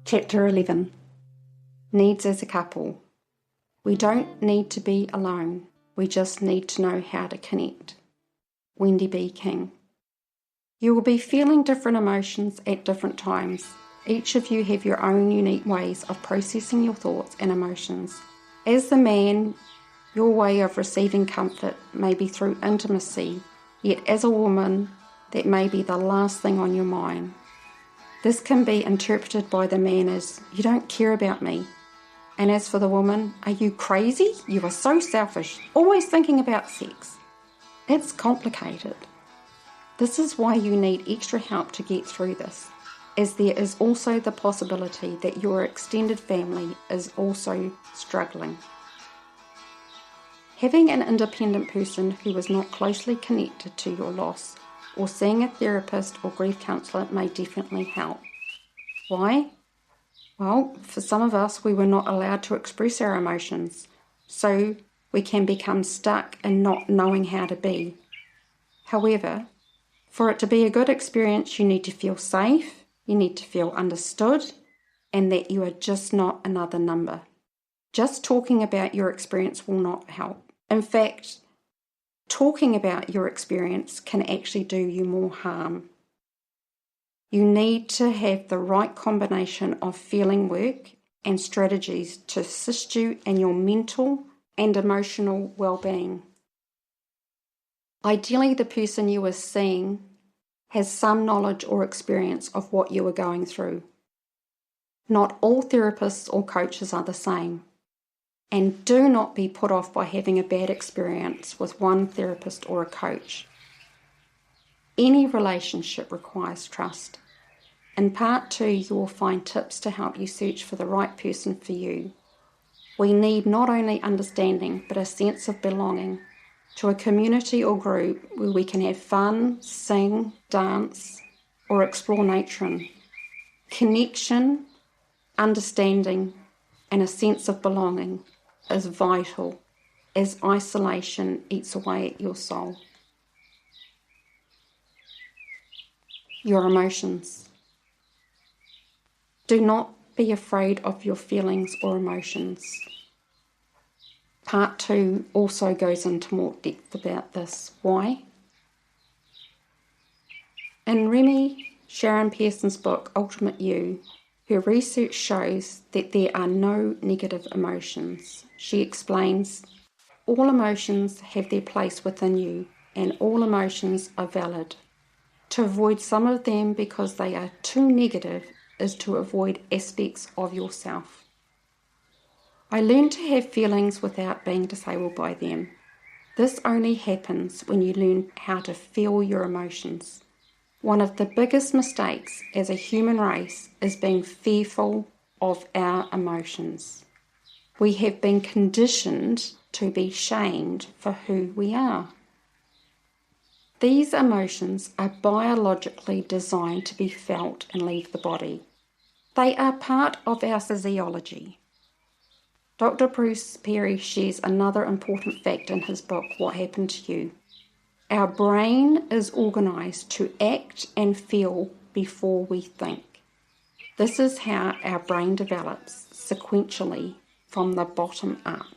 Chapter 11. Needs as a couple. We don't need to be alone. We just need to know how to connect. Wendy B. King. You will be feeling different emotions at different times. Each of you have your own unique ways of processing your thoughts and emotions. As the man, your way of receiving comfort may be through intimacy, yet as a woman, that may be the last thing on your mind. This can be interpreted by the man as, you don't care about me. And as for the woman, are you crazy? You are so selfish, always thinking about sex. It's complicated. This is why you need extra help to get through this, as there is also the possibility that your extended family is also struggling. Having an independent person who is not closely connected to your loss or seeing a therapist or grief counsellor may definitely help. Why? Well, for some of us, we were not allowed to express our emotions, so we can become stuck in not knowing how to be. However, for it to be a good experience, you need to feel safe, you need to feel understood, and that you are just not another number. Just talking about your experience will not help. In fact, talking about your experience can actually do you more harm. You need to have the right combination of feeling work and strategies to assist you in your mental and emotional well-being. Ideally, the person you are seeing has some knowledge or experience of what you are going through. Not all therapists or coaches are the same. And do not be put off by having a bad experience with one therapist or a coach. Any relationship requires trust. In part 2, you will find tips to help you search for the right person for you. We need not only understanding, but a sense of belonging to a community or group where we can have fun, sing, dance, or explore nature in. Connection, understanding, and a sense of belonging is vital as isolation eats away at your soul. Your emotions. Do not be afraid of your feelings or emotions. Part 2 also goes into more depth about this. Why? In Remy Sharon Pearson's book, Ultimate You, her research shows that there are no negative emotions. She explains, all emotions have their place within you and all emotions are valid. To avoid some of them because they are too negative is to avoid aspects of yourself. I learned to have feelings without being disabled by them. This only happens when you learn how to feel your emotions. One of the biggest mistakes as a human race is being fearful of our emotions. We have been conditioned to be shamed for who we are. These emotions are biologically designed to be felt and leave the body. They are part of our physiology. Dr. Bruce Perry shares another important fact in his book, What Happened to You. Our brain is organised to act and feel before we think. This is how our brain develops sequentially from the bottom up.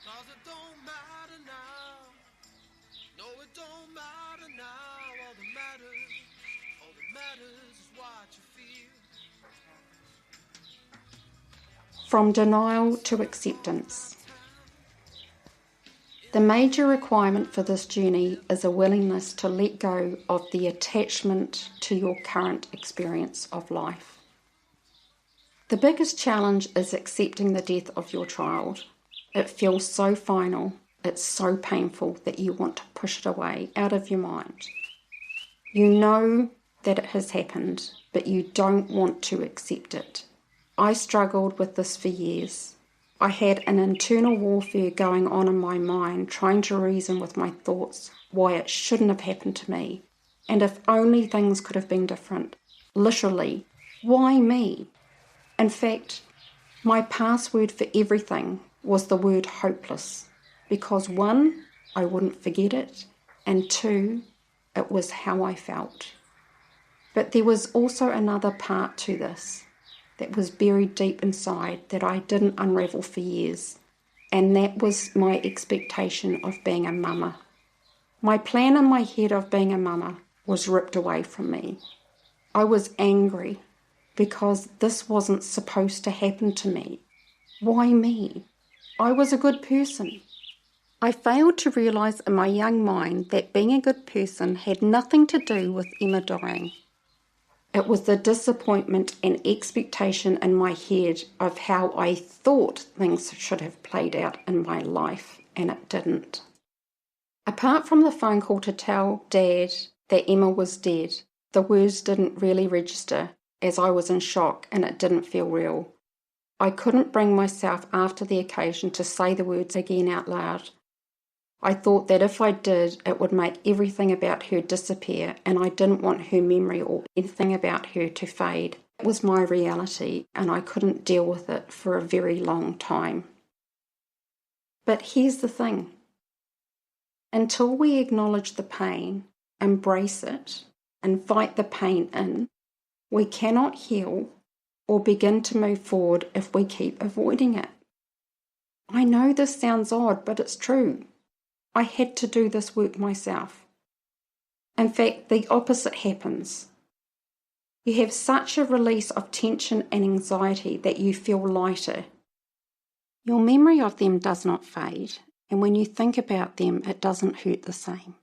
Cause it don't matter now. No, it don't matter now. All that matters is what you feel. From denial to acceptance. The major requirement for this journey is a willingness to let go of the attachment to your current experience of life. The biggest challenge is accepting the death of your child. It feels so final, it's so painful that you want to push it away out of your mind. You know that it has happened, but you don't want to accept it. I struggled with this for years. I had an internal warfare going on in my mind, trying to reason with my thoughts why it shouldn't have happened to me, and if only things could have been different. Literally, why me? In fact, my password for everything was the word hopeless, because 1, I wouldn't forget it, and 2, it was how I felt. But there was also another part to this that was buried deep inside that I didn't unravel for years, and that was my expectation of being a mama. My plan in my head of being a mama was ripped away from me. I was angry because this wasn't supposed to happen to me. Why me? I was a good person. I failed to realise in my young mind that being a good person had nothing to do with Emma dying. It was the disappointment and expectation in my head of how I thought things should have played out in my life, and it didn't. Apart from the phone call to tell Dad that Emma was dead, the words didn't really register, as I was in shock and it didn't feel real. I couldn't bring myself after the occasion to say the words again out loud. I thought that if I did, it would make everything about her disappear, and I didn't want her memory or anything about her to fade. It was my reality, and I couldn't deal with it for a very long time. But here's the thing. Until we acknowledge the pain, embrace it, invite the pain in, we cannot heal or begin to move forward if we keep avoiding it. I know this sounds odd, but it's true. I had to do this work myself. In fact, the opposite happens. You have such a release of tension and anxiety that you feel lighter. Your memory of them does not fade, and when you think about them, it doesn't hurt the same.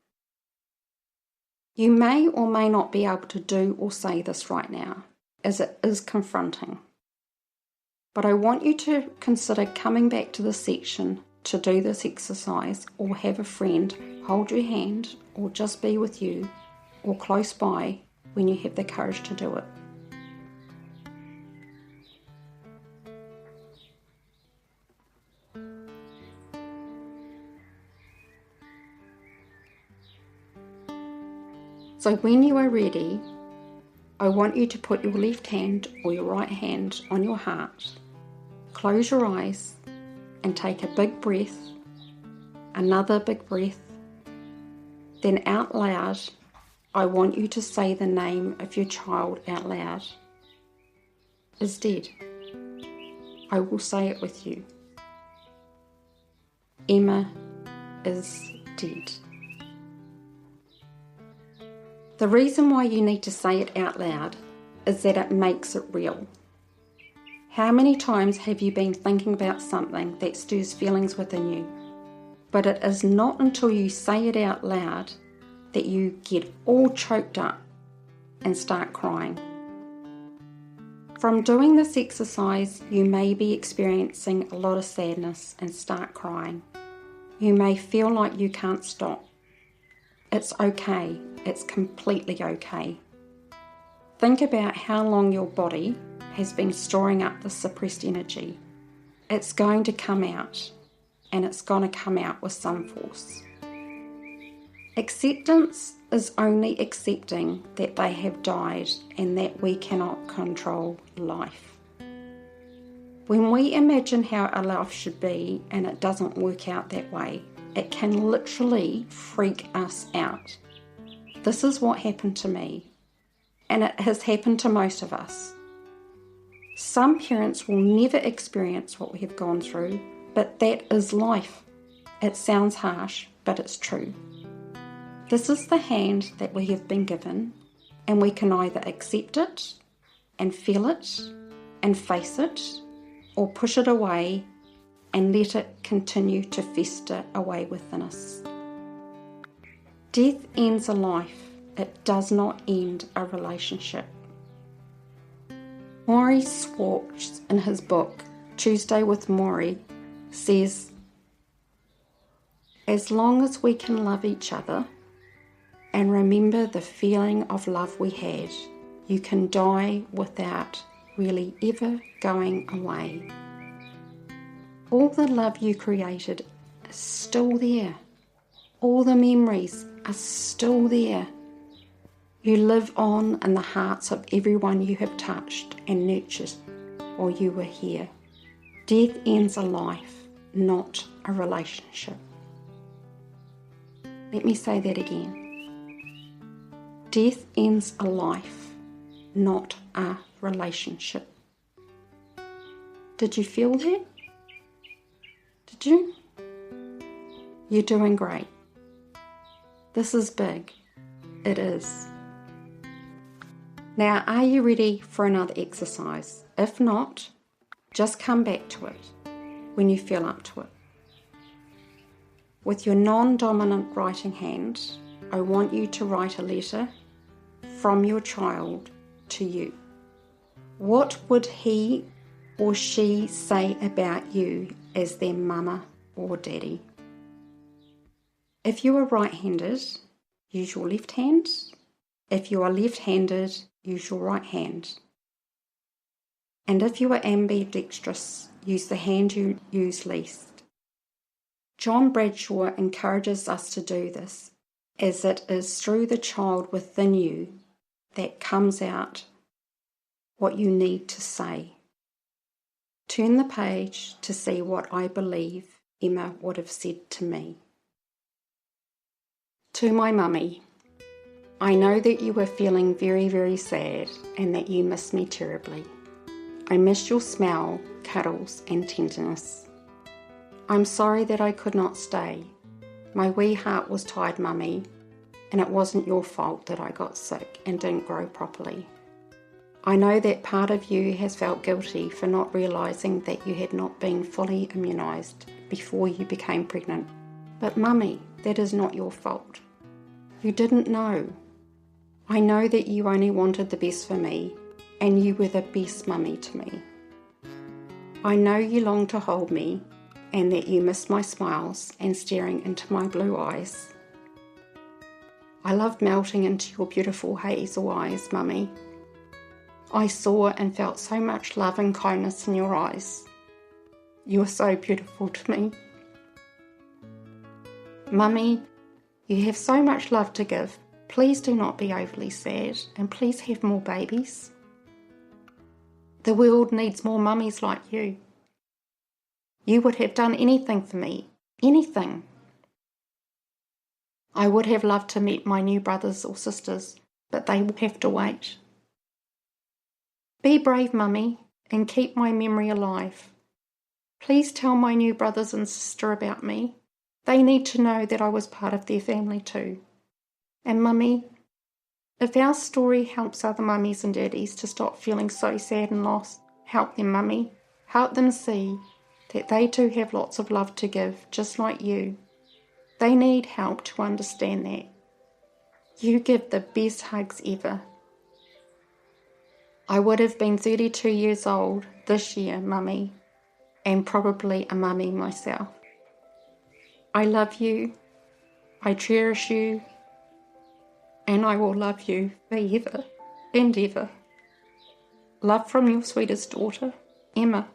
You may or may not be able to do or say this right now, as it is confronting. But I want you to consider coming back to this section to do this exercise, or have a friend hold your hand, or just be with you, or close by when you have the courage to do it. So when you are ready, I want you to put your left hand or your right hand on your heart, close your eyes, and take a big breath, another big breath. Then out loud, I want you to say the name of your child out loud. Is dead. I will say it with you. Emma is dead. The reason why you need to say it out loud is that it makes it real. How many times have you been thinking about something that stirs feelings within you? But it is not until you say it out loud that you get all choked up and start crying. From doing this exercise, you may be experiencing a lot of sadness and start crying. You may feel like you can't stop. It's okay. It's completely okay. Think about how long your body has been storing up the suppressed energy. It's going to come out, and it's going to come out with some force. Acceptance is only accepting that they have died and that we cannot control life. When we imagine how our life should be and it doesn't work out that way, it can literally freak us out. This is what happened to me, and it has happened to most of us. Some parents will never experience what we have gone through, but that is life. It sounds harsh, but it's true. This is the hand that we have been given, and we can either accept it and feel it and face it, or push it away and let it continue to fester away within us. Death ends a life. It does not end a relationship. Maury Schwartz, in his book Tuesday with Maury, says, as long as we can love each other and remember the feeling of love we had, you can die without really ever going away. All the love you created is still there. All the memories are still there. You live on in the hearts of everyone you have touched and nurtured while you were here. Death ends a life, not a relationship. Let me say that again. Death ends a life, not a relationship. Did you feel that? Did you? You're doing great. This is big. It is. Now, are you ready for another exercise? If not, just come back to it when you feel up to it. With your non-dominant writing hand, I want you to write a letter from your child to you. What would he or she say about you as their mama or daddy? If you are right-handed, use your left hand. If you are left-handed, use your right hand. And if you are ambidextrous, use the hand you use least. John Bradshaw encourages us to do this, as it is through the child within you that comes out what you need to say. Turn the page to see what I believe Emma would have said to me. To my mummy, I know that you were feeling very, very sad and that you miss me terribly. I miss your smell, cuddles and tenderness. I'm sorry that I could not stay. My wee heart was tired, mummy, and it wasn't your fault that I got sick and didn't grow properly. I know that part of you has felt guilty for not realising that you had not been fully immunised before you became pregnant. But mummy, that is not your fault. You didn't know. I know that you only wanted the best for me, and you were the best mummy to me. I know you long to hold me, and that you miss my smiles and staring into my blue eyes. I loved melting into your beautiful hazel eyes, mummy. I saw and felt so much love and kindness in your eyes. You are so beautiful to me. Mummy, you have so much love to give. Please do not be overly sad, and please have more babies. The world needs more mummies like you. You would have done anything for me, anything. I would have loved to meet my new brothers or sisters, but they will have to wait. Be brave, mummy, and keep my memory alive. Please tell my new brothers and sister about me. They need to know that I was part of their family too. And mummy, if our story helps other mummies and daddies to stop feeling so sad and lost, help them, mummy. Help them see that they too have lots of love to give, just like you. They need help to understand that. You give the best hugs ever. I would have been 32 years old this year, mummy, and probably a mummy myself. I love you, I cherish you, and I will love you forever and ever. Love from your sweetest daughter, Emma.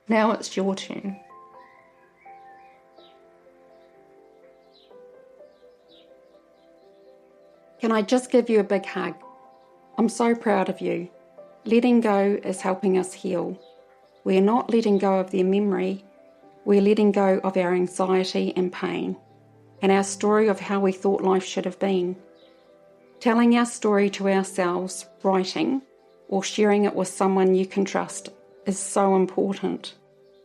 Now it's your turn. Can I just give you a big hug? I'm so proud of you. Letting go is helping us heal. We're not letting go of their memory, we're letting go of our anxiety and pain, and our story of how we thought life should have been. Telling our story to ourselves, writing, or sharing it with someone you can trust is so important,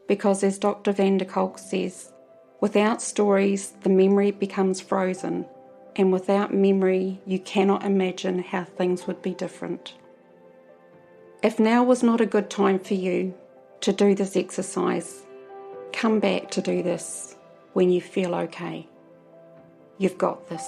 because as Dr. van der Kolk says, without stories the memory becomes frozen, and without memory you cannot imagine how things would be different. If now was not a good time for you to do this exercise, come back to do this when you feel okay. You've got this.